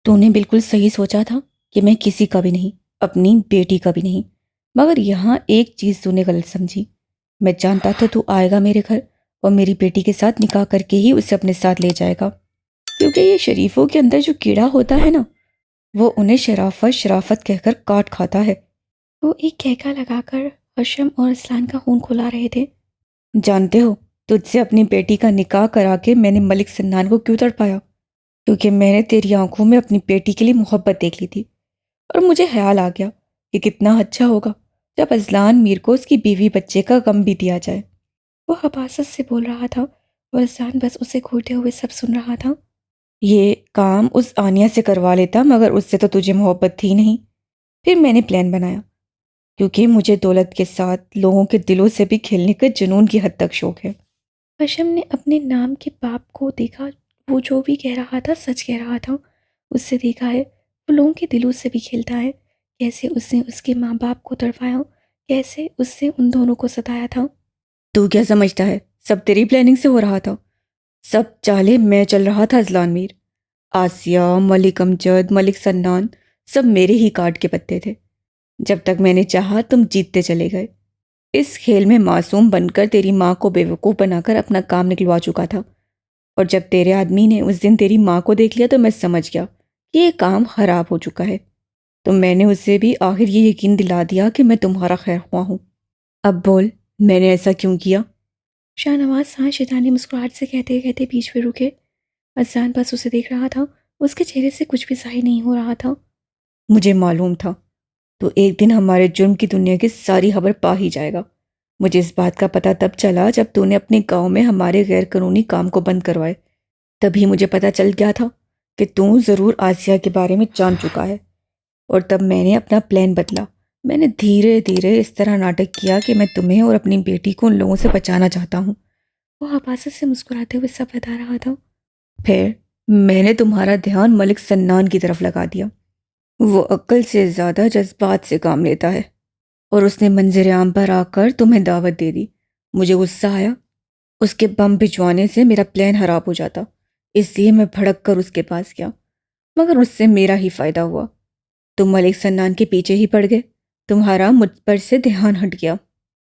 तूने बिल्कुल सही सोचा था कि मैं किसी का भी नहीं, अपनी बेटी का भी नहीं। मगर यहाँ एक चीज़ तूने गलत समझी। मैं जानता था तू आएगा मेरे घर और मेरी बेटी के साथ निकाह करके ही उसे अपने साथ ले जाएगा। क्योंकि ये शरीफों के अंदर जो कीड़ा होता है ना, वो उन्हें शराफत शराफत कहकर काट खाता है। वो एक कहका लगाकर हशम और असलान का खून खुला रहे थे। जानते हो, तुझसे अपनी बेटी का निकाह करा के मैंने मलिक सन्नान को क्यों तड़पाया? क्योंकि मैंने तेरी आंखों में अपनी बेटी के लिए मोहब्बत देख ली थी। और मुझे ख्याल आ गया कि कितना अच्छा होगा जब अजलान मीर को उसकी बीवी बच्चे का गम भी दिया जाए। वो हबासत से बोल रहा था और अजलान बस उसे घूरते हुए सब सुन रहा था। ये काम उस आनिया से करवा लेता, मगर उससे तो तुझे मोहब्बत थी नहीं। फिर मैंने प्लान बनाया, क्योंकि मुझे दौलत के साथ लोगों के दिलों से भी खेलने के जुनून की हद तक शौक है। हशम ने अपने नाम के बाप को देखा। वो जो भी कह रहा था सच कह रहा था। उससे देखा है वो लोगों के दिलों से भी खेलता है। कैसे उसने उसके माँ बाप को तड़पाया, कैसे उससे उन दोनों को सताया था। तू क्या समझता है सब तेरी प्लानिंग से हो रहा था? सब चाले मैं चल रहा था अजलान मीर। आसिया, मलिक अमजद, मलिक सन्नान, सब मेरे ही कार्ड के पत्ते थे। जब तक मैंने चाहा तुम जीतते चले गए। इस खेल में मासूम बनकर तेरी माँ को बेवकूफ़ बनाकर अपना काम निकलवा चुका था। और जब तेरे आदमी ने उस दिन तेरी माँ को देख लिया तो मैं समझ गया कि ये काम खराब हो चुका है। तो मैंने उसे भी आखिर ये यकीन दिला दिया कि मैं तुम्हारा खैर ख्वाह हूँ। अब बोल, मैंने ऐसा क्यों किया? शाहनवाज साजिदाने मुस्कुराहट से कहते कहते बीच में रुके। अजान बस उसे देख रहा था। उसके चेहरे से कुछ भी जाहिर नहीं हो रहा था। मुझे मालूम था तो एक दिन हमारे जुर्म की दुनिया की सारी खबर पा ही जाएगा। मुझे इस बात का पता तब चला जब तूने अपने गांव में हमारे गैर कानूनी काम को बंद करवाए। तभी मुझे पता चल गया था कि तू ज़रूर आसिया के बारे में जान चुका है। और तब मैंने अपना प्लान बदला। मैंने धीरे धीरे इस तरह नाटक किया कि मैं तुम्हें और अपनी बेटी को उन लोगों से बचाना चाहता हूँ। वो हबासत से मुस्कुराते हुए सब बता रहा था। फिर मैंने तुम्हारा ध्यान मलिक सन्नान की तरफ लगा दिया। वो अक्ल से ज़्यादा जज्बात से काम लेता है और उसने मंजर आम पर आकर तुम्हें दावत दे दी। मुझे गुस्सा आया। उसके बम भिजवाने से मेरा प्लान खराब हो जाता, इसलिए मैं भड़क कर उसके पास गया। मगर उससे मेरा ही फायदा हुआ। तुम मलिक सन्नान के पीछे ही पड़ गए। तुम्हारा मुझ पर से ध्यान हट गया।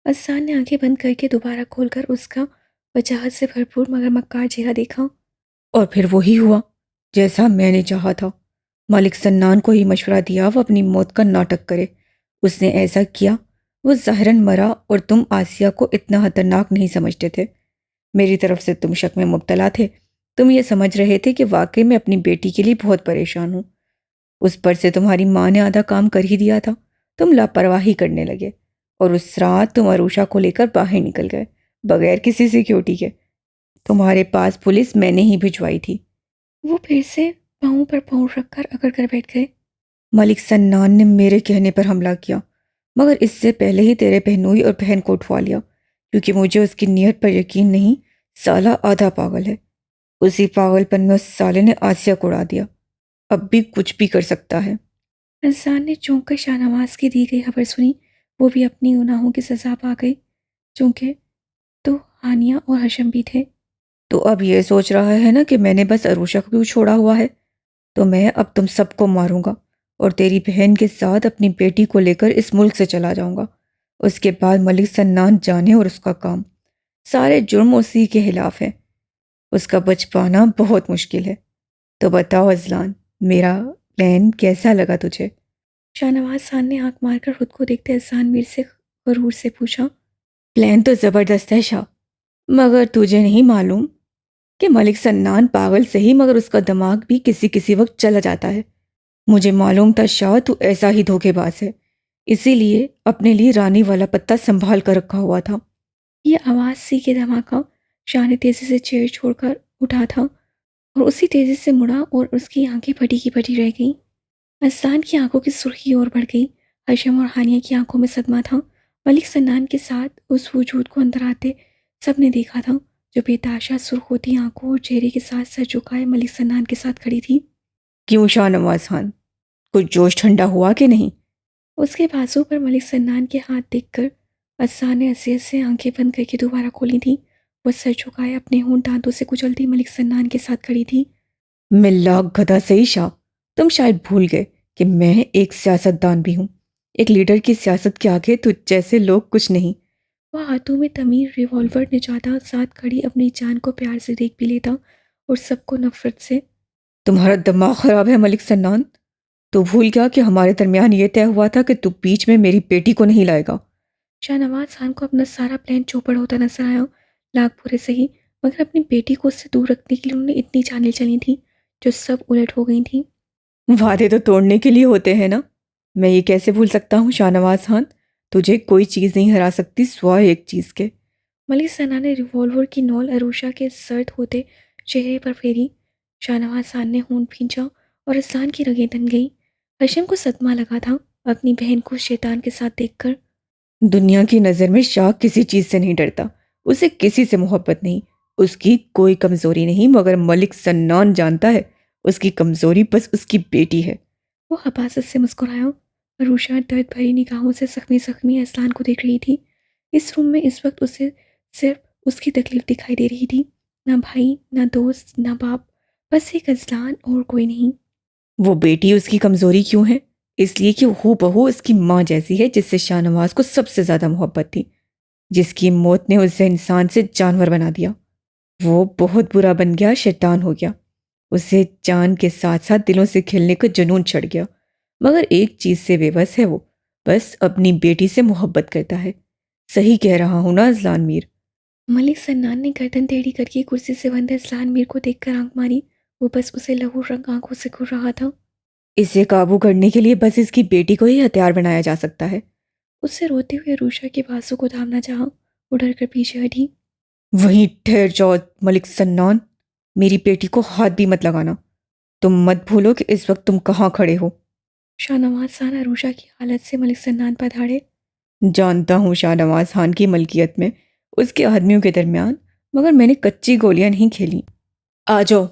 असान ने आंखें बंद करके दोबारा खोलकर उसका वजाहत से भरपूर मगर मक्कार चेहरा देखा। और फिर वही हुआ जैसा मैंने चाहा था। मलिक सन्नान को ही मशवरा दिया वो अपनी मौत का नाटक करे। उसने ऐसा किया। वो ज़ाहिरन मरा और तुम आसिया को इतना खतरनाक नहीं समझते थे। मेरी तरफ से तुम शक में मुब्तला थे। तुम ये समझ रहे थे कि वाकई में अपनी बेटी के लिए बहुत परेशान हूँ। उस पर से तुम्हारी माँ ने आधा काम कर ही दिया था। तुम लापरवाही करने लगे और उस रात तुम अरूषा को लेकर बाहर निकल गए बगैर किसी सिक्योरिटी के। तुम्हारे पास पुलिस मैंने ही भिजवाई थी। वो फिर से पाँव पर पाँव रखकर अकड़ कर बैठ गए। मलिक सन्नान ने मेरे कहने पर हमला किया, मगर इससे पहले ही तेरे बहनोई और बहन को उठवा लिया, क्योंकि मुझे उसकी नीयत पर यकीन नहीं। साला आधा पागल है। उसी पागलपन में उस साले ने आसिया को उड़ा दिया। अब भी कुछ भी कर सकता है। इंसान ने चौंक कर शाहनवाज की दी गई खबर सुनी। वो भी अपनी गुनाहों की सजा पा गई। चूंकि तो हानिया और हशम भी थे। तो अब ये सोच रहा है ना कि मैंने बस अरूषा को क्यों छोड़ा हुआ है? तो मैं अब तुम सबको मारूंगा और तेरी बहन के साथ अपनी बेटी को लेकर इस मुल्क से चला जाऊंगा। उसके बाद मलिक सन्नान जाने और उसका काम। सारे जुर्म उसी के खिलाफ है। उसका बच पाना बहुत मुश्किल है। तो बताओ अजलान, मेरा प्लान कैसा लगा तुझे? शाहनवाज खान ने आंख मारकर खुद को देखते अजलान मीर से गरूर से पूछा। प्लान तो ज़बरदस्त है शाह, मगर तुझे नहीं मालूम कि मलिक सन्नान पागल सही मगर उसका दिमाग भी किसी किसी वक्त चला जाता है। मुझे मालूम था शाह तू ऐसा ही धोखेबाज है, इसीलिए अपने लिए रानी वाला पत्ता संभाल कर रखा हुआ था। ये आवाज़ सी के धमाका। शाह ने तेजी से चेयर छोड़कर उठा था और उसी तेजी से मुड़ा और उसकी आंखें फटी की फटी रह गईं। अहसान की आंखों की सुर्खी और बढ़ गई। हशम और हानिया की आंखों में सदमा था। मलिक सन्नान के साथ उस वजूद को अंदर आते सबने देखा था, जो बेताशा सुर्ख होती आंखों और चेहरे के साथ सर झुकाए मलिक सन्नान के साथ खड़ी थी। क्यों शाहनवाज खान, कुछ जोश ठंडा हुआ कि नहीं? उसके बाजू पर मलिक सन्नान के हाथ देखकर अहसान ने हंसी से आंखें बंद करके दोबारा खोली थी। वह सर झुकाए अपने होंठ दांतों से कुचलती मलिक सन्नान के साथ खड़ी थी। मिल्ला गधा सही शाह, तुम शायद भूल गए कि मैं एक सियासतदान भी हूँ। एक लीडर की सियासत के आगे तुझ जैसे लोग कुछ नहीं। वह हाथों में तमीर रिवॉल्वर निचाता, साथ खड़ी अपनी जान को प्यार से देख भी लेता और सबको नफरत से। तुम्हारा दिमाग खराब है मलिक सन्नान। तू भूल गया कि हमारे दरमियान ये तय हुआ था कि तू बीच में मेरी बेटी को नहीं लाएगा। शाहनवाज खान को अपना सारा प्लान चौपड़ होता नजर आया। लाख बुरे सही, मगर अपनी बेटी को उससे दूर रखने के लिए उन्होंने इतनी चालें चली थी जो सब उलट हो गई थी। वादे तो तोड़ने के लिए होते हैं ना। मैं ये कैसे भूल सकता हूँ शाहनवाज खान। तुझे कोई चीज़ नहीं हरा सकती सिवाय एक चीज़ के। मलिक सना ने रिवॉल्वर की नौल अरूषा के सर्द होते चेहरे पर फेरी। शाहनवाज खान ने होंठ खींचा और अजलान की रगें तन गई। हशम को सदमा लगा था अपनी बहन को शैतान के साथ देखकर। दुनिया की नज़र में शाह किसी चीज़ से नहीं डरता। उसे किसी से मोहब्बत नहीं। उसकी कोई कमज़ोरी नहीं, मगर मलिक सन्नान जानता है उसकी कमज़ोरी बस उसकी बेटी है। वो हबासत से मुस्कुराया। अरूषा दर्द भरी निगाहों से जख्मी जख्मी अजलान को देख रही थी। इस रूम में इस वक्त उसे सिर्फ उसकी तकलीफ दिखाई दे रही थी। ना भाई, ना दोस्त, ना बाप, बस एक अजलान और कोई नहीं। वो बेटी उसकी कमजोरी क्यों है? इसलिए कि हूबहू उसकी माँ जैसी है, जिससे शाहनवाज को सबसे ज्यादा मोहब्बत थी, जिसकी मौत ने उसे इंसान से जानवर बना दिया। वो बहुत बुरा बन गया, शैतान हो गया। उसे जान के साथ साथ दिलों से खेलने का जुनून चढ़ गया। मगर एक चीज से बेबस है वो, बस अपनी बेटी से मोहब्बत करता है। सही कह रहा हूं ना अजलान मीर? मलिक सन्नान ने गर्दन टेढ़ी करके कुर्सी से बंद अजलान मीर को देखकर आंख मारी। वो बस उसे लहू रंग आंखों से घूर रहा था। इसे काबू करने के लिए बस इसकी बेटी को ही हथियार बनाया जा सकता है। उससे रोते हुए रूशा के बाजू को थामना चाहा, उधर कर पीछे हटी। वहीं ठहर जाओ मलिक सन्नान। मेरी बेटी को हाथ भी मत लगाना। तुम मत भूलो कि इस वक्त तुम कहाँ खड़े हो। शाहनवाज खान अरूषा की हालत से मलिक सन्नान पर धाड़े। जानता हूँ शाहनवाज खान की मलकियत में उसके आदमियों के दरमियान, मगर मैंने कच्ची गोलियां नहीं खेली। आ जाओ।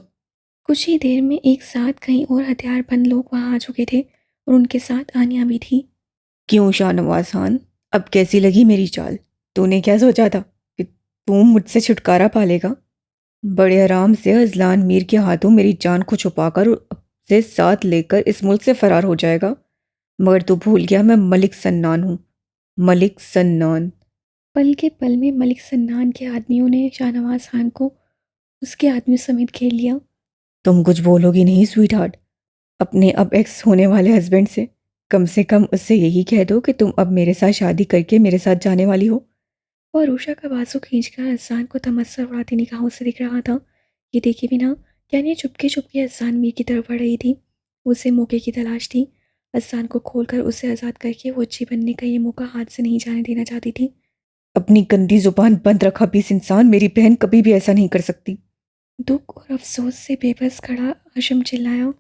कुछ ही देर में एक साथ कई और हथियारबंद लोग वहां आ चुके थे और उनके साथ आनिया भी थी। क्यों शाहनवाज खान, अब कैसी लगी मेरी चाल? तूने क्या सोचा था कि तू मुझसे छुटकारा पालेगा? बड़े आराम से अजलान मीर के हाथों मेरी जान को छुपाकर से साथ लेकर इस मुल्क से फरार हो जाएगा। मगर तू भूल गया मैं मलिक सन्नान हूँ। मलिक सन्नान। पल के पल में मलिक सन्नान के आदमियों ने शाहनवाज खान को उसके आदमियों समेत घेर लिया। तुम कुछ बोलोगी नहीं स्वीट हार्ट? अपने अब एक्स होने वाले हस्बैंड से कम उससे यही कह दो कि तुम अब मेरे साथ शादी करके मेरे साथ जाने वाली हो। और उषा का बाजू खींचकर अहसान को तमस्सा उड़ाती निगाहों से दिख रहा था। ये देखे बिना यानी चुपके चुपके अहसान मीर की तरफ बढ़ रही थी। उसे मौके की तलाश थी। अहसान को खोलकर उसे आज़ाद करके वो अच्छी बनने का ये मौका हाथ से नहीं जाने देना चाहती थी। अपनी गंदी जुबान बंद रखा बीस इंसान, मेरी बहन कभी भी ऐसा नहीं कर सकती। दुख और अफसोस से बेबस खड़ा हशम चिल्लाया।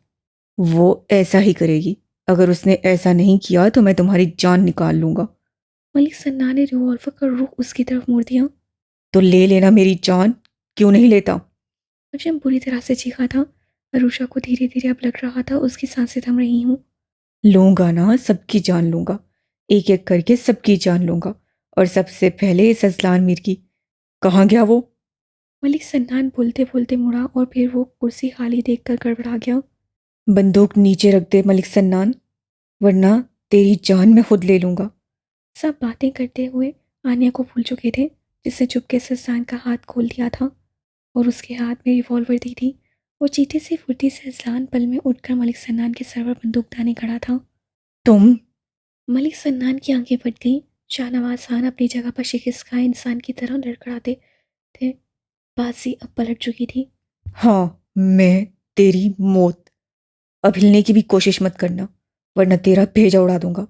वो ऐसा ही करेगी। अगर उसने ऐसा नहीं किया तो मैं तुम्हारी जान निकाल लूंगा। मलिक सन्ना ने रिवॉल्वर का रुख उसकी तरफ मोड़ दिया। तो ले लेना मेरी जान, क्यों नहीं लेता? हशम बुरी तरह से चीखा था। अरूषा को धीरे धीरे अब लग रहा था उसकी सांसें थम रही हूँ। लूंगा ना, सबकी जान लूंगा। एक एक करके सबकी जान लूंगा। और सबसे पहले इस अजलान मीर की। कहाँ गया वो? मलिक सन्नान बोलते बोलते मुड़ा और फिर वो कुर्सी खाली देखकर गड़बड़ा गया। बंदूक नीचे रख दे मलिक सन्नान, वरना तेरी जान मैं खुद ले लूंगा। सब बातें करते हुए आनिया को भूल चुके थे, जिससे चुपके से अजलान का हाथ खोल दिया था और उसके हाथ में रिवॉल्वर दी थी। वो चीते सी फुर्ती से अजलान पल में उठकर मलिक सन्नान के सर पर बंदूक ताने खड़ा था। तुम? मलिक सन्नान की आंखें फट गईं। शाहनवाज खान अपनी जगह पर शिकस्त खाए इंसान की तरह लड़खड़ाते थे। बाजी अब पलट चुकी थी। हाँ, मैं तेरी मौत। अब हिलने की भी कोशिश मत करना, वरना तेरा भेजा उड़ा दूंगा।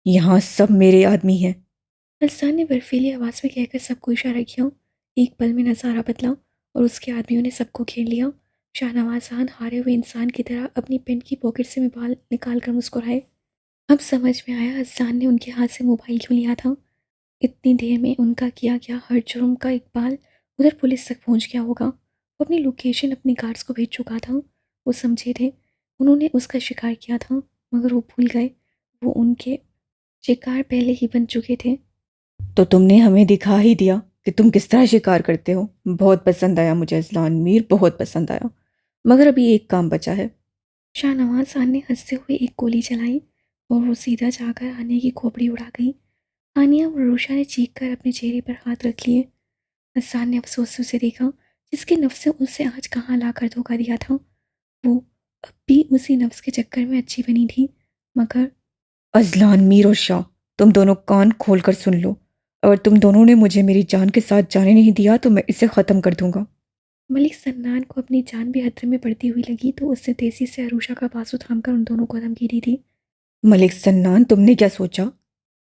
यहाँ सब मेरे आदमी हैं। अल्सान ने बर्फीली आवाज में कहकर सबको इशारा किया। एक पल में नजारा बदला और उसके आदमियों ने सबको घेर लिया। शाहनवाज खान हारे हुए इंसान की तरह अपनी पेन की पॉकेट से मोबाइल निकाल कर मुस्कुराए। अब समझ में आया अल्सान ने उनके हाथ से मोबाइल क्यों लिया था। इतनी देर में उनका किया गया हर जुर्म का इकबाल उधर पुलिस तक पहुंच गया होगा। वो अपनी लोकेशन अपने गार्ड्स को भेज चुका था। वो समझे थे उन्होंने उसका शिकार किया था, मगर वो भूल गए वो उनके शिकार पहले ही बन चुके थे। तो तुमने हमें दिखा ही दिया कि तुम किस तरह शिकार करते हो। बहुत पसंद आया मुझे अजलान मीर, बहुत पसंद आया। मगर अभी एक काम बचा है। शाहनवाज खान ने हंसते हुए एक गोली चलाई और वो सीधा जाकर आनिया की खोपड़ी उड़ा गई। आनिया और रूशा ने चीख कर अपने चेहरे पर हाथ रख लिए। हसन ने अफसोस से उसे देखा, जिसके नफ्स ने उसे आज कहाँ लाकर धोखा दिया था। वो अब भी उसी नफ्स के चक्कर में अच्छी बनी थी, मगर अजलान मीर और शाह, तुम दोनों कान खोल कर सुन लो। अगर तुम दोनों ने मुझे मेरी जान के साथ जाने नहीं दिया तो मैं इसे ख़त्म कर दूंगा। मलिक सन्नान को अपनी जान भी खतरे में पड़ती हुई लगी, तो उसने तेजी से अरूषा का बाजू थामकर उन दोनों को धमकी दी थी। मलिक सन्नान, तुमने क्या सोचा?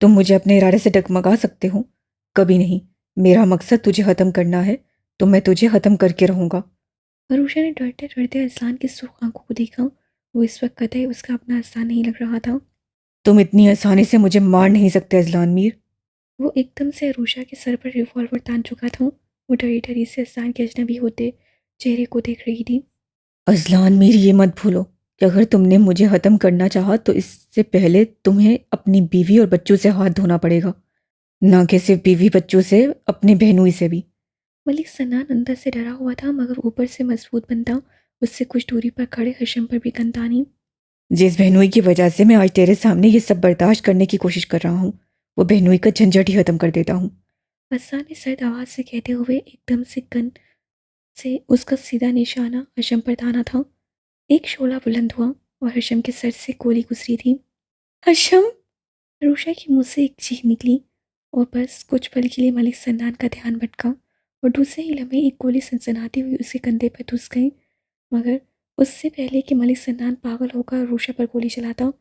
तुम मुझे अपने इरादे से डगमगा सकते हो? कभी नहीं। मेरा मकसद तुझे ख़त्म करना है, तो मैं तुझे ख़त्म करके रहूंगा। अरूषा ने डरते डरते अजलान की सुर्ख आंखों को देखा। वो इस वक्त कतई उसका अपना अजलान नहीं लग रहा था। तुम इतनी आसानी से मुझे मार नहीं सकते अजलान मीर। वो एकदम से अरूषा के सर पर रिवॉल्वर तान चुका था। वो डरी डरी से अजलान के अजनबी होते चेहरे को देख रही थी। अजलान मीर, ये मत भूलो कि अगर तुमने मुझे ख़त्म करना चाहा तो इससे पहले तुम्हें अपनी बीवी और बच्चों से हाथ धोना पड़ेगा। ना कि सिर्फ बीवी बच्चों से, अपनी बहनोई से भी। मलिक सन्नान अंदर से डरा हुआ था, मगर ऊपर से मजबूत बनता। उससे कुछ दूरी पर खड़े हशम पर भी कनतानी। जिस बहनोई की वजह से मैं आज तेरे सामने ये सब बर्दाश्त करने की कोशिश कर रहा हूँ, वो बहनोई का झंझट ही खत्म कर देता हूँ। हसन ने सर्द आवाज से कहते हुए एकदम से गन से उसका सीधा निशाना हशम पर ताना था। एक शोला बुलंद हुआ और हशम के सर से गोली गुजरी थी। हशम! रूशा के मुंह से एक चीख निकली और बस कुछ पल के लिए मलिक सन्नान का ध्यान भटका और दूसरे ही लम्हे एक गोली सनसनाती हुई उसके कंधे पर घुस गई। मगर उससे पहले कि मलिक सन्नान पागल होकर रूशा पर गोली चलाता,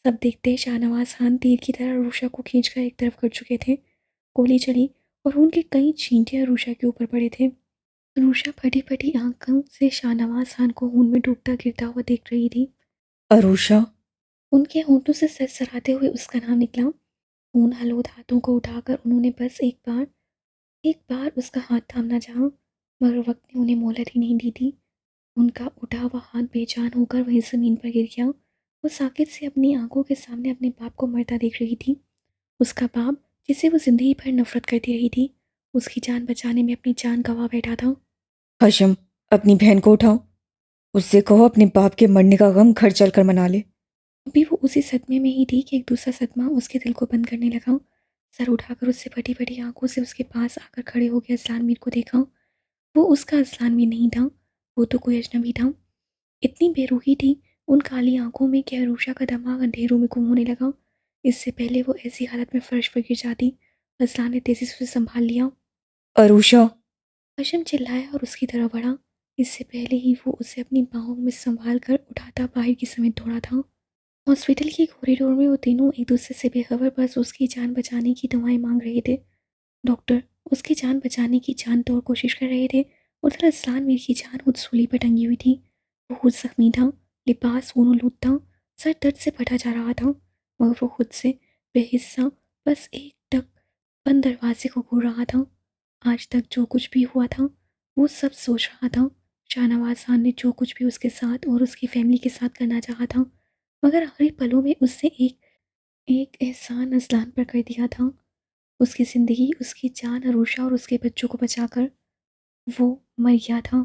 सब देखते शाहनवाज खान तीर की तरह रूशा को खींचकर एक तरफ कर चुके थे। गोली चली और उनके कई चींटियां रूशा के ऊपर पड़े थे। रूशा फटी फटी आंखों से शाहनवाज खान को खून में डूबता गिरता हुआ देख रही थी। अरूषा। उनके होंठों से सरसराते हुए उसका नाम निकला। खून आलूद हाथों को उठाकर उन्होंने बस एक बार उसका हाथ थामना चाहा, मगर वक्त ने उन्हें मोहलत ही नहीं दी थी। उनका उठा हुआ हाथ बेजान होकर वहीं जमीन पर गिर गया। वो साकित से अपनी आंखों के सामने अपने बाप को मरता देख रही थी। उसका बाप, जिसे वो जिंदगी भर नफरत करती रही थी, उसकी जान बचाने में अपनी जान गंवा बैठा था। हशम, अपनी बहन को उठाओ। उससे कहो अपने बाप के मरने का गम घर चलकर मना ले। अभी वो उसी सदमे में ही थी कि एक दूसरा सदमा उसके दिल को बंद करने लगा। सर उठाकर उससे फटी फटी आंखों से उसके पास आकर खड़े हो गए असलान मीर को देखा। वो उसका असलान मीर नहीं था, वो तो कोई अजनबी था। इतनी बेरूही थी उन काली आंखों में कि अरूषा का दिमाग अंधेरों में गुम होने लगा। इससे पहले वो ऐसी हालत में फर्श पर गिर जाती, असलान ने तेजी से उसे संभाल लिया। अरूषा। हशम चिल्लाया और उसकी तरफ बढ़ा। इससे पहले ही वो उसे अपनी बाहों में संभाल कर उठाता बाहर की समेत दौड़ा था। हॉस्पिटल के कॉरिडोर में वो तीनों एक दूसरे से बेखबर बस उसकी जान बचाने की दवाएं मांग रहे थे। डॉक्टर उसकी जान बचाने की जान तौड़ कोशिश कर रहे थे। उधर असलान मीर की जान खुद सूली पर टंगी हुई थी। वो खुद जख्मी था, लिबास खून आलूद था, सर दर्द से फटा जा रहा था, मगर वो खुद से बेहिस्सा बस एक टक बंद दरवाजे को घूर रहा था। आज तक जो कुछ भी हुआ था वो सब सोच रहा था। शाहनवाज खान ने जो कुछ भी उसके साथ और उसकी फैमिली के साथ करना चाहा था, मगर आखिरी पलों में उसने एक एक एहसान अज़लान पर कर दिया था। उसकी ज़िंदगी, उसकी जान, अरूषा और उसके बच्चों को बचाकर वो मर गया था।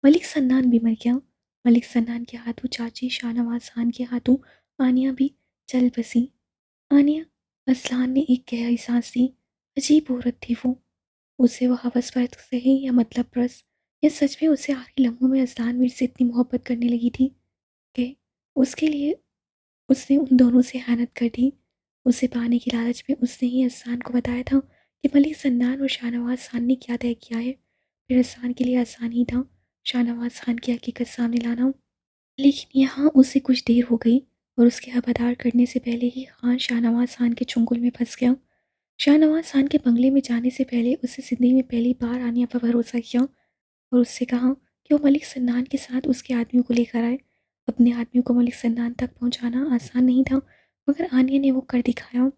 मलिक सन्नान भी मर गया। मलिक सन्नान के हाथों चाची शाहनवाज खान के हाथों आनिया भी चल बसी। आनिया, अज़लान ने एक गहरी सांस ली। अजीब औरत थी वो। उसे वो हवस परस्त सही या मतलब परस्त, या सच में उसे आखिरी लम्हों में अज़लान मीर से इतनी मोहब्बत करने लगी थी कि उसके लिए उसने उन दोनों से इहानत कर दी। उसे पाने की लालच में उसने ही अहसान को बताया था कि मलिक सन्नान और शाहनवाज खान ने क्या तय किया है। फिर अहसान के लिए आसान ही था शाहनवाज खान की हकीकत सामने लाना। लेकिन यहाँ उसे कुछ देर हो गई और उसके खबरदार करने से पहले ही खान शाहनवाज खान के चुंगल में फंस गया। शाहनवाज खान के बंगले में जाने से पहले उसे ज़िंदगी में पहली बार आनिया पर भरोसा किया और उससे कहा कि वो मलिक सन्नान के साथ उसके आदमियों को लेकर आए। अपने आदमियों को मलिक सन्नान तक पहुंचाना आसान नहीं था, मगर आनिया ने वो कर दिखाया।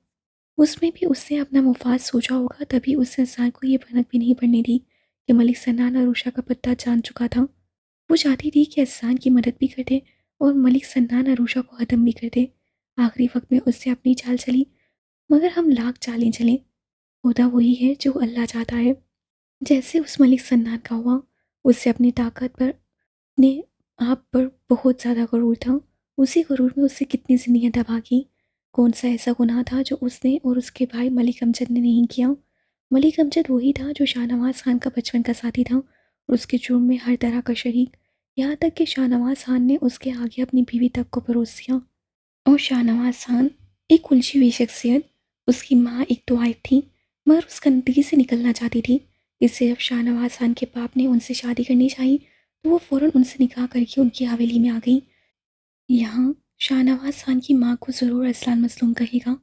उसमें भी उसने अपना मुफाद सोचा होगा, तभी उस इंसान को ये भनक भी नहीं पड़ने दी कि मलिक सन्नान अरूषा का पत्ता जान चुका था। वो चाहती थी कि एहसान की मदद भी कर दे और मलिक सन्नान अरूषा को ख़त्म भी कर दे। आखिरी वक्त में उससे अपनी चाल चली, मगर हम लाख चालें चलें, होता वही है जो अल्लाह चाहता है। जैसे उस मलिक सन्नान का हुआ, उससे अपनी ताकत पर ने आप पर बहुत ज़्यादा गरूर था। उसी गरूर में उससे कितनी ज़िंदगियाँ तबाह की। कौन सा ऐसा गुनाह था जो उसने और उसके भाई मलिक अमजद ने नहीं किया। मलिक अमजद वही था जो शाहनवाज़ खान का बचपन का साथी था और उसके जुर्म में हर तरह का शरीक। यहाँ तक कि शाहनवाज़ खान ने उसके आगे अपनी बीवी तक को परोस दिया। और शाहनवाज़ खान एक उलझी हुई शख्सियत। उसकी माँ एक तो वाइफ थी मगर उस गंदगी से निकलना चाहती थी। इससे जब शाहनवाज़ खान के बाप ने उनसे शादी करनी चाहिए तो वो फ़ौरन उनसे निकाह करके उनकी हवेली में आ गई। यहाँ शाहनवाज़ खान की माँ को ज़रूर असलान मसलूम कहेगा।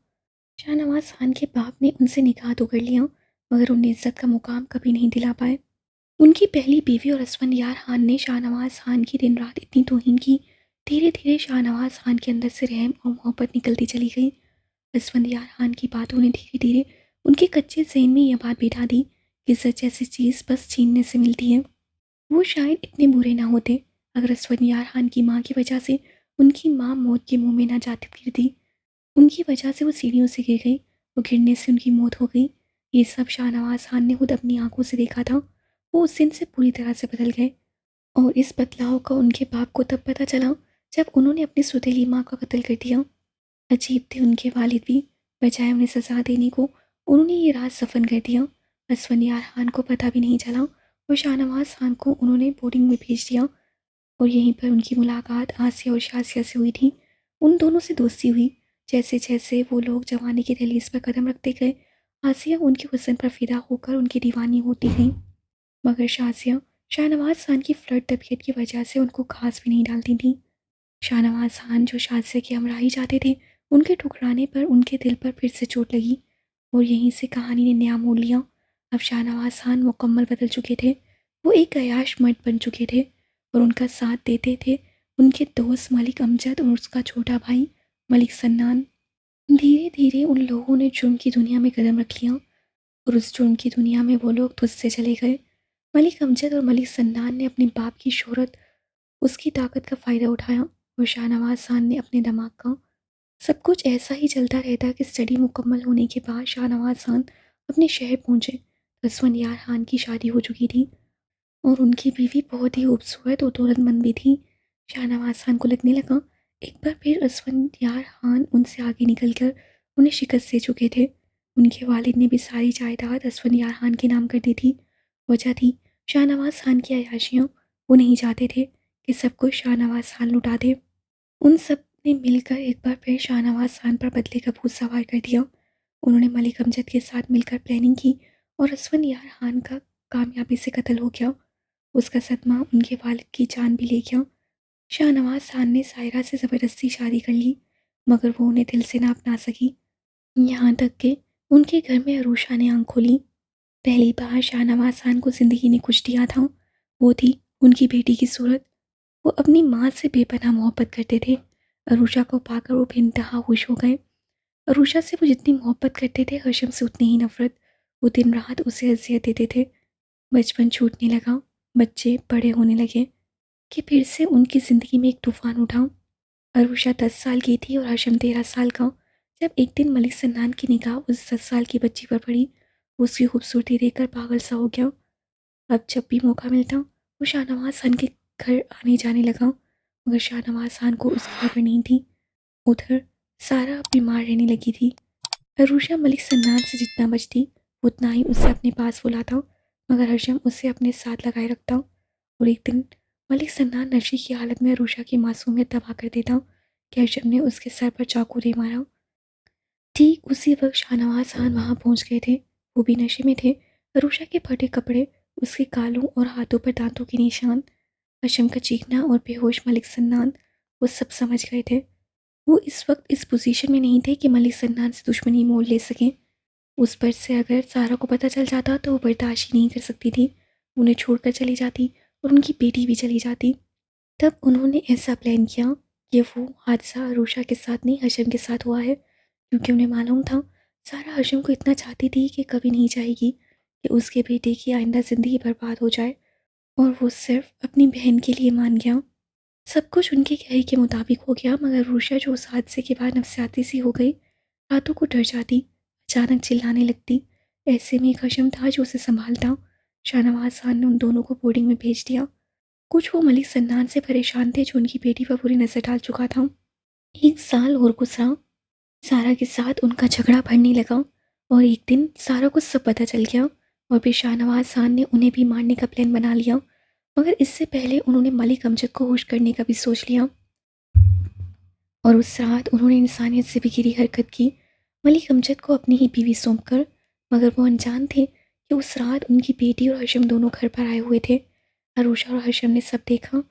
शाहनवाज़ खान के बाप ने उनसे निकाह तो कर लिया मगर उन्हें इज्जत का मुकाम कभी नहीं दिला पाए। उनकी पहली बीवी और असफंदियार खान ने शाहनवाज़ खान की दिन रात इतनी तौहीन की। धीरे धीरे शाहनवाज़ खान के अंदर से रहम और मोहब्बत निकलती चली गई। असफंदियार खान की बातों ने धीरे धीरे उनके कच्चे ज़हन में यह बात बिठा दी कि सच ऐसी चीज़ बस छीनने से मिलती है। वो शायद इतने बुरे ना होते अगर असफंदियार खान की माँ की वजह से उनकी माँ मौत के मुंह में ना जाती गिरती। उनकी वजह से वो सीढ़ियों से गिर गई। वो गिरने से उनकी मौत हो गई। ये सब शाहनवाज़ खान ने खुद अपनी आंखों से देखा था। वो उस दिन से पूरी तरह से बदल गए और इस बदलाव का उनके बाप को तब पता चला जब उन्होंने अपनी सौतेली माँ का कत्ल कर दिया। अजीब थे उनके वालिद भी। बजाय उन्हें सजा देने को उन्होंने ये राज दफन कर दिया। असफंदियार खान को पता भी नहीं चला और शाहनवाज़ खान को उन्होंने बोर्डिंग में भेज दिया और यहीं पर उनकी मुलाकात आसिया और शासिया से हुई थी। उन दोनों से दोस्ती हुई। जैसे जैसे वो लोग जवानी की दहलीज पर कदम रखते गए आसिया उनके हुस्न पर फिदा होकर उनकी दीवानी होती गई। मगर शासिया शाहनवाज़ खान की फ्लर्ट तबीयत की वजह से उनको खास भी नहीं डालती थी। शाहनवाज़ खान जो शासिया की हमराही चाहते थे उनके ठुकराने पर उनके दिल पर फिर से चोट लगी और यहीं से कहानी ने नया मोड़ लिया। अब शाहनवाज़ खान मुकम्मल बदल चुके थे। वो एक अयाश मर्द बन चुके थे और उनका साथ देते थे उनके दोस्त मलिक अमजद और उसका छोटा भाई मलिक सन्नान। धीरे धीरे उन लोगों ने जुर्म की दुनिया में कदम रख लिया और उस जुर्म की दुनिया में वो लोग तुझ से चले गए। मलिक अमजद और मलिक सन्नान ने अपने बाप की शोहरत उसकी ताकत का फ़ायदा उठाया और शाहनवाज़ खान ने अपने दिमाग का। सब कुछ ऐसा ही चलता रहता कि स्टडी मुकम्मल होने के बाद शाहनवाज़ खान अपने शहर पहुँचे तो असफंदियार खान की शादी हो चुकी थी और उनकी बीवी बहुत ही खूबसूरत और दौलतमंद भी थी। शाहनवाज़ खान को लगने लगा एक बार फिर असफंदियार खान उनसे आगे निकलकर उन्हें शिकस्त दे चुके थे। उनके वालिद ने भी सारी जायदाद असफंदियार खान के नाम कर दी थी। वजह थी शाहनवाज़ खान की अय्याशियाँ। वो नहीं चाहते थे कि सब कुछ शाहनवाज़ खान लुटा दे। उन सब ने मिलकर एक बार फिर शाहनवाज़ खान पर बदले का भूत सवार कर दिया। उन्होंने मलिक अमजद के साथ मिलकर प्लानिंग की और असफंदियार खान का कामयाबी से कत्ल हो गया। उसका सदमा उनके वालिद की जान भी ले गया। शाहनवाज़ खान ने सायरा से ज़बरदस्ती शादी कर ली मगर वो उन्हें दिल से ना अपना सकी। यहाँ तक कि उनके घर में अरूशा ने आंख खोली। पहली बार शाहनवाज़ खान को ज़िंदगी ने कुछ दिया था। वो थी उनकी बेटी की सूरत। वो अपनी माँ से बेपनाह मोहब्बत करते थे। अरूशा को पाकर वो बेइंतहा खुश हो गए। अरूशा से वो जितनी मोहब्बत करते थे हशम से उतनी ही नफरत। वो दिन रात उसे अजियत देते थे। बचपन छूटने लगा। बच्चे बड़े होने लगे कि फिर से उनकी ज़िंदगी में एक तूफ़ान उठा। अरूशा 10 साल की थी और हशम 13 साल का। जब एक दिन मलिक सन्नान की निगाह उस 10 साल की बच्ची पर पड़ी वो उसकी खूबसूरती देखकर पागल सा हो गया। अब जब भी मौका मिलता वो शाहनवाज़ खान के घर आने जाने लगा मगर शाहनवाज़ खान को उसकी खबर नहीं थी। उधर सारा बीमार रहने लगी थी। अरूशा मलिक सन्नान से जितना बचती उतना ही उसे अपने पास बुलाता मगर हशम उसे अपने साथ लगाए रखता और एक दिन मलिक सन्नान नशे की हालत में अरूशा की मासूमियत तबाह कर देता कि हशम ने उसके सर पर चाकू दे मारा। ठीक उसी वक्त शाहनवाज़ खान वहाँ पहुँच गए थे। वो भी नशे में थे। अरूशा के फटे कपड़े उसके गालों और हाथों पर दांतों के निशान हशम का चीखना और बेहोश मलिक सन्नान वो सब समझ गए थे। वो इस वक्त इस पोजीशन में नहीं थे कि मलिक सन्नान से दुश्मनी मोल ले सकें। उस पर से अगर सारा को पता चल जाता तो वो बर्दाश्त ही नहीं कर सकती थी। उन्हें छोड़कर चली जाती और उनकी बेटी भी चली जाती। तब उन्होंने ऐसा प्लान किया कि वो हादसा अरूशा के साथ नहीं हशम के साथ हुआ है क्योंकि उन्हें मालूम था सारा हशम को इतना चाहती थी कि कभी नहीं चाहेगी कि उसके बेटे की आइंदा ज़िंदगी बर्बाद हो जाए और वो सिर्फ अपनी बहन के लिए मान गया। सब कुछ उनके कहे के मुताबिक हो गया मगर रूशा जो उस हादसे के बाद नफसियाती सी हो गई रातों को डर जाती अचानक चिल्लाने लगती। ऐसे में एक हशम था जो उसे संभालता। शाहनवाज़ खान ने उन दोनों को बोर्डिंग में भेज दिया। कुछ वो मलिक सन्नान से परेशान थे जो उनकी बेटी पर बुरी नज़र डाल चुका था। 1 साल और गुज़रा, सारा के साथ उनका झगड़ा बढ़ने लगा और एक दिन सारा को सब पता चल गया और फिर शाहनवाज़ खान ने उन्हें भी मारने का प्लान बना लिया। मगर इससे पहले उन्होंने मलिक अमजद को होश करने का भी सोच लिया और उस रात उन्होंने इंसानियत से भी गिरी हरकत की, मलिक अमजद को अपनी ही बीवी सौंपकर। मगर वो अनजान थे कि उस रात उनकी बेटी और हशम दोनों घर पर आए हुए थे। अरूशा और हशम ने सब देखा।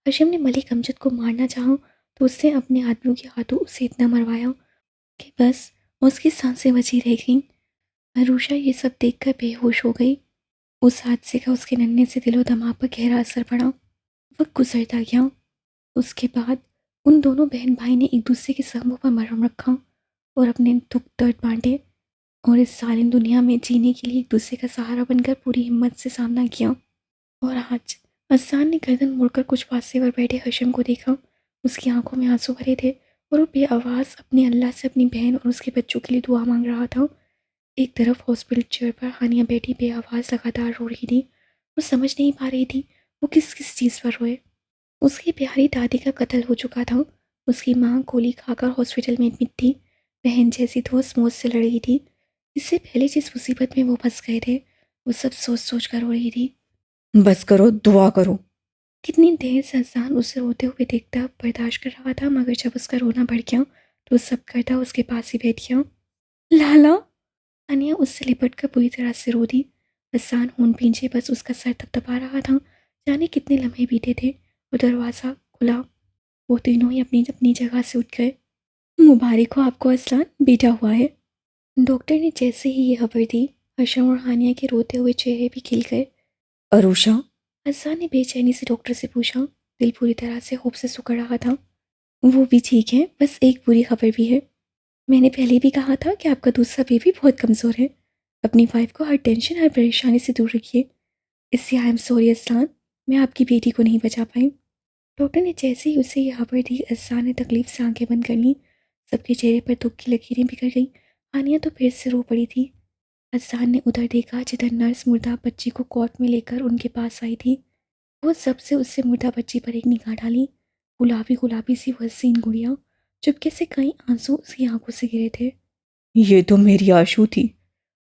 हशम ने मलिक अमजद को मारना चाहा तो उसने अपने आदमियों के हाथों उसे इतना मरवाया कि बस उसकी सांसें बची रह गईं। अरूशा ये सब देखकर बेहोश हो गई। उस हादसे का उसके नन्हे से दिलो दिमाग पर गहरा असर पड़ा। वक्त गुजरता गया। उसके बाद उन दोनों बहन भाई ने एक दूसरे के सहमों पर मरहम रखा और अपने दुख दर्द बांटे और इस सालिम दुनिया में जीने के लिए एक दूसरे का सहारा बनकर पूरी हिम्मत से सामना किया। और आज असान ने गर्दन मोड़कर कुछ फासले पर बैठे हशम को देखा। उसकी आंखों में आंसू भरे थे और वो बेआवाज़ अपने अल्लाह से अपनी बहन और उसके बच्चों के लिए दुआ मांग रहा था। एक तरफ हॉस्पिटल चेयर पर हानिया बैठी बेआवाज़ लगातार रो रही थी। वो समझ नहीं पा रही थी वो किस किस चीज़ पर रोए। उसकी प्यारी दादी का कत्ल हो चुका था। उसकी माँ गोली खाकर हॉस्पिटल में एडमिट थी। बहन जैसी दोस्त मौत से लड़ रही थी। इससे पहले जिस मुसीबत में वो फंस गए थे वो सब सोच सोच कर रो रही थी। बस करो, दुआ करो। कितनी देर से अजान उसे रोते हुए देखता बर्दाश्त कर रहा था, मगर जब उसका रोना बढ़ गया तो सब करता उसके पास ही बैठ गया। लाला, अनिया उससे लिपट कर बुरी तरह से रो दी। असान खून पीछे बस उसका सर थपथपा रहा था। जाने कितने लम्हे बीते थे और दरवाज़ा खुला। वो तीनों ही अपनी अपनी जगह से उठ गए। मुबारक हो आपको असलान, बेटा हुआ है। डॉक्टर ने जैसे ही ये खबर दी, हशम और हानिया के रोते हुए चेहरे भी खिल गए। अरूशा, असान ने बेचैनी से डॉक्टर से पूछा। दिल पूरी तरह से होप से सिकुड़ रहा था। वो भी ठीक है, बस एक बुरी खबर भी है। मैंने पहले भी कहा था कि आपका दूसरा बेबी बहुत कमज़ोर है। अपनी वाइफ को हर टेंशन हर परेशानी से दूर रखिए। इससे आई एम सॉरी असान, मैं आपकी बेटी को नहीं बचा पाई। डॉक्टर ने जैसे ही उसे यह खबर दी, असान ने तकलीफ से आंखें बंद कर लीं। सबके चेहरे पर दुख की लकीरें बिखर गई। हानिया तो फिर से रो पड़ी थी। असान ने उधर देखा जिधर नर्स मुर्दा बच्ची को कॉट में लेकर उनके पास आई थी। वो सबसे उससे मुर्दा बच्ची पर एक निगाह डाली। गुलाबी गुलाबी सी वो हसीन गुड़िया। चुपके से कई आंसू उसकी आंखों से गिरे थे। ये तो मेरी आशू थी।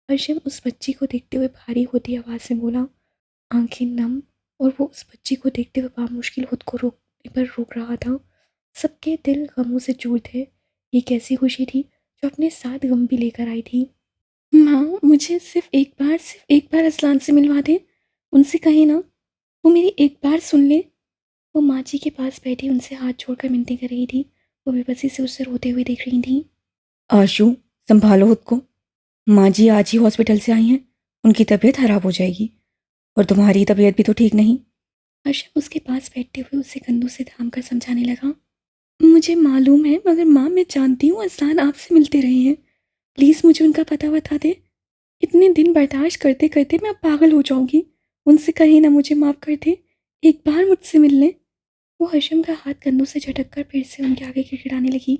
हर्षम उस बच्ची को देखते हुए भारी होती आवाज़ में बोला, आंखें नम। और वो उस बच्ची को देखते हुए बामुश्किल खुद को रोकने पर रोक रहा था। सबके दिल गमों से चूर थे। ये कैसी खुशी थी जो अपने साथ गम भी लेकर आई थी। माँ, मुझे सिर्फ एक बार असलान से मिलवा दे। उनसे कहे ना, वो मेरी एक बार सुन ले। वो माँ जी के पास बैठी उनसे हाथ छोड़कर मिन्नतें कर रही थी। वो बेबसी से उसे रोते हुए देख रही थी। आशू, संभालो खुद को। माँ जी आज ही हॉस्पिटल से आई हैं। उनकी तबीयत खराब हो जाएगी और तुम्हारी तबीयत भी तो ठीक नहीं। हर्षम उसके पास बैठते हुए उसे कंधों से थाम कर समझाने लगा। मुझे मालूम है, मगर माँ मैं जानती हूँ असान आपसे मिलते रहे हैं। प्लीज़ मुझे उनका पता बता दे। इतने दिन बर्दाश्त करते करते मैं अब पागल हो जाऊंगी। उनसे कहीं ना मुझे माफ़ कर दे। एक बार मुझसे मिल लें। वो हशम का हाथ कंधों से झटक कर फिर से उनके आगे गिड़गिड़ाने लगी।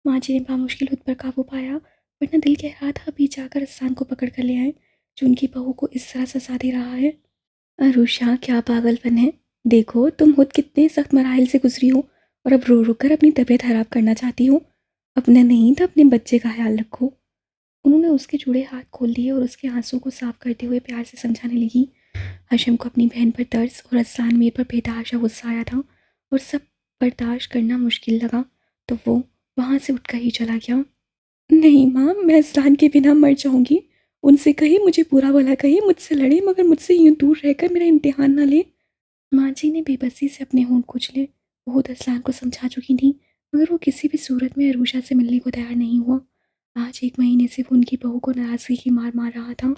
माँ जी ने बामुश्किल खुद पर काबू पाया, वरना दिल कह रहा था अभी जाकर असान को पकड़ कर ले आए जो उनकी बहू को इस तरह सजा दे रहा है। अरुषा, क्या पागलपन है। देखो तुम खुद कितने सख्त मराइल से गुजरी हो और अब रो रो कर अपनी तबीयत खराब करना चाहती हो। अपना नहीं तो अपने बच्चे का ख्याल रखो। उन्होंने उसके जुड़े हाथ खोल दिए और उसके आंसू को साफ करते हुए प्यार से समझाने लगी। हशम को अपनी बहन पर तरस और असान मीर पर बेतहाशा गुस्सा आया था और सब बर्दाश्त करना मुश्किल लगा, तो वो वहाँ से उठकर ही चला गया। नहीं माँ, मैं असान के बिना मर जाऊंगी। उनसे कही मुझे बुरा भला कही, मुझसे लड़े, मगर मुझसे यूं दूर रहकर मेरा इम्तिहान ना ले। माँ जी ने बेबसी से अपने होंठ कुचले। वो खुद अरसलान को समझा चुकी थी, मगर वो किसी भी सूरत में अरूशा से मिलने को तैयार नहीं हुआ। आज 1 महीने से वो उनकी बहू को नाराज़गी की मार मार रहा था।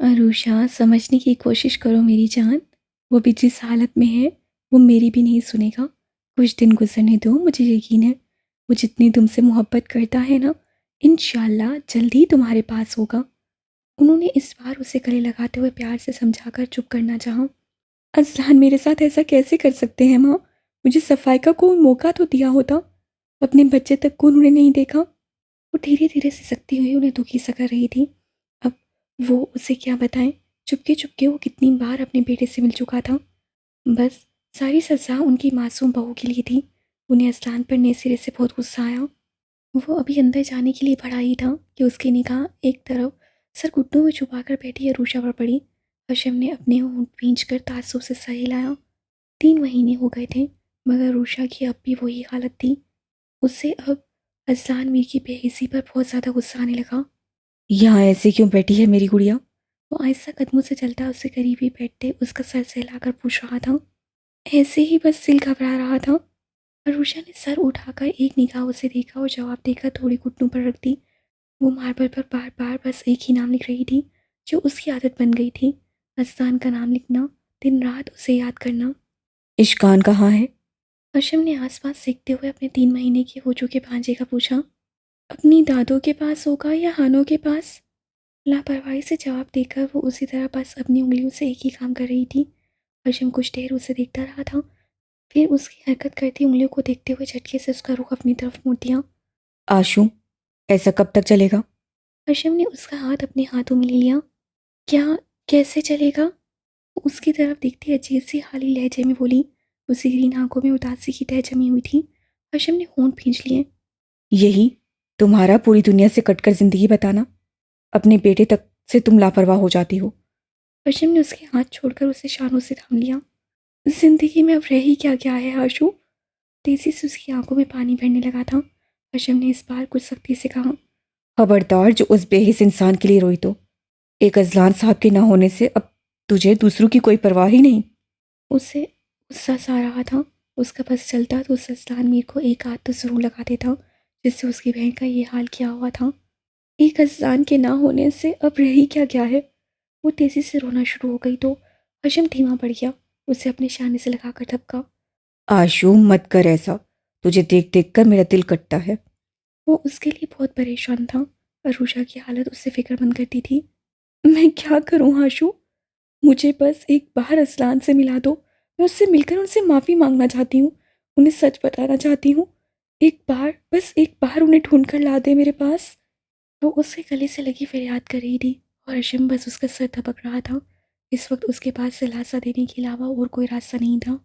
अरूशा, समझने की कोशिश करो मेरी जान। वो भी जिस हालत में है वो मेरी भी नहीं सुनेगा। कुछ दिन गुजरने दो, मुझे यकीन है वो जितनी तुमसे मोहब्बत करता है ना, इंशाल्लाह जल्द ही तुम्हारे पास होगा। उन्होंने इस बार उसे गले लगाते हुए प्यार से समझाकर चुप करना चाहा। अज़लान मेरे साथ ऐसा कैसे कर सकते हैं माँ? मुझे सफाई का कोई मौका तो दिया होता। अपने बच्चे तक को उन्होंने नहीं देखा। वो धीरे धीरे सिसकती हुई उन्हें दुखी सा कर रही थी। अब वो उसे क्या बताएं। चुपके चुपके वो कितनी बार अपने बेटे से मिल चुका था। बस सारी सज़ा उनकी मासूम बहू के लिए थी। उन्हें असलान पर नए सिरे से बहुत गुस्सा आया। वो अभी अंदर जाने के लिए बढ़ा ही था कि उसकी निगाह एक तरफ सर घुटनों में छुपाकर बैठी अरूषा पर पड़ी। हशम ने अपने होंठ भींचकर ताज्जुब से सर हिलाया। 3 महीने हो गए थे, मगर अरूषा की अब भी वही हालत थी। उससे अब अजलान मीर की बेहिसी पर बहुत ज़्यादा गुस्सा आने लगा। यहाँ ऐसे क्यों बैठी है मेरी गुड़िया? वो आहिस्ता कदमों से चलता उससे करीब ही बैठते उसका सर सहलाकर पूछ रहा था। ऐसे ही बस दिल घबरा रहा था। अरूषा ने सर उठाकर एक निगाह उसे देखा और जवाब देकर थोड़ी घुटनों पर रख दी। वो मार्बल पर बार बार बस एक ही नाम लिख रही थी, जो उसकी आदत बन गई थी। अजलान का नाम लिखना, दिन रात उसे याद करना। इश्कान कहाँ है? हशम ने आसपास देखते हुए अपने 3 महीने के हो चुके भांजे का पूछा। अपनी दादों के पास होगा या हानों के पास? लापरवाही से जवाब देकर वो उसी तरह बस अपनी उंगलियों से एक ही काम कर रही थी। हशम कुछ देर उसे देखता रहा था, फिर उसकी हरकत करती उंगलियों को देखते हुए झटके से उसका रुख अपनी तरफ मोड़ दिया। आशू, ऐसा कब तक चलेगा? हशम ने उसका हाथ अपने हाथों में ले लिया। क्या? कैसे चलेगा? वो उसकी तरफ देखती अजीब सी हाली लहजे में बोली। उसी ग्रीन आंखों में उदासी की तह जमी हुई थी। हशम ने होंठ भींच लिए। यही तुम्हारा पूरी दुनिया से कटकर जिंदगी बताना? अपने बेटे तक से तुम लापरवाह हो जाती हो। हशम ने उसके हाथ छोड़कर उसे शानों से थाम लिया। जिंदगी में अब रह ही क्या गया है आशू? तेजी से उसकी आंखों में पानी भरने लगा था। हशम ने इस बार कुछ सख्ती से कहा। खबरदार जो उस बेहिस इंसान के लिए रोई तो। एक अजलान साहब के ना होने से अब तुझे दूसरों की कोई परवाह ही नहीं। उसे गुस्सा सा आ रहा था। उसका बस चलता तो उस असलान मीर को एक हाथ तो जरूर लगा देता, जिससे उसकी बहन का ये हाल किया हुआ था। एक अजलान के ना होने से अब रह ही क्या गया है? वो तेजी से रोना शुरू हो गई तो हशम धीमा पड़ गया। उसे अपने शाने से लगाकर धपका। आशू, मत कर ऐसा। तुझे देख देख कर मेरा दिल कटता है। वो उसके लिए बहुत परेशान था। अरूषा की हालत उससे फिक्रमंद करती थी। मैं क्या करूं आशू? मुझे बस एक बार असलान से मिला दो। मैं उससे मिलकर उनसे माफ़ी मांगना चाहती हूँ। उन्हें सच बताना चाहती हूँ। एक बार, बस एक बार उन्हें ढूंढ कर ला दे मेरे पास। वो उसके गले से लगी फरियाद कर रही थी और हशम बस उसका सर दबक रहा था। इस वक्त उसके पास दिलासा देने के अलावा और कोई रास्ता नहीं था।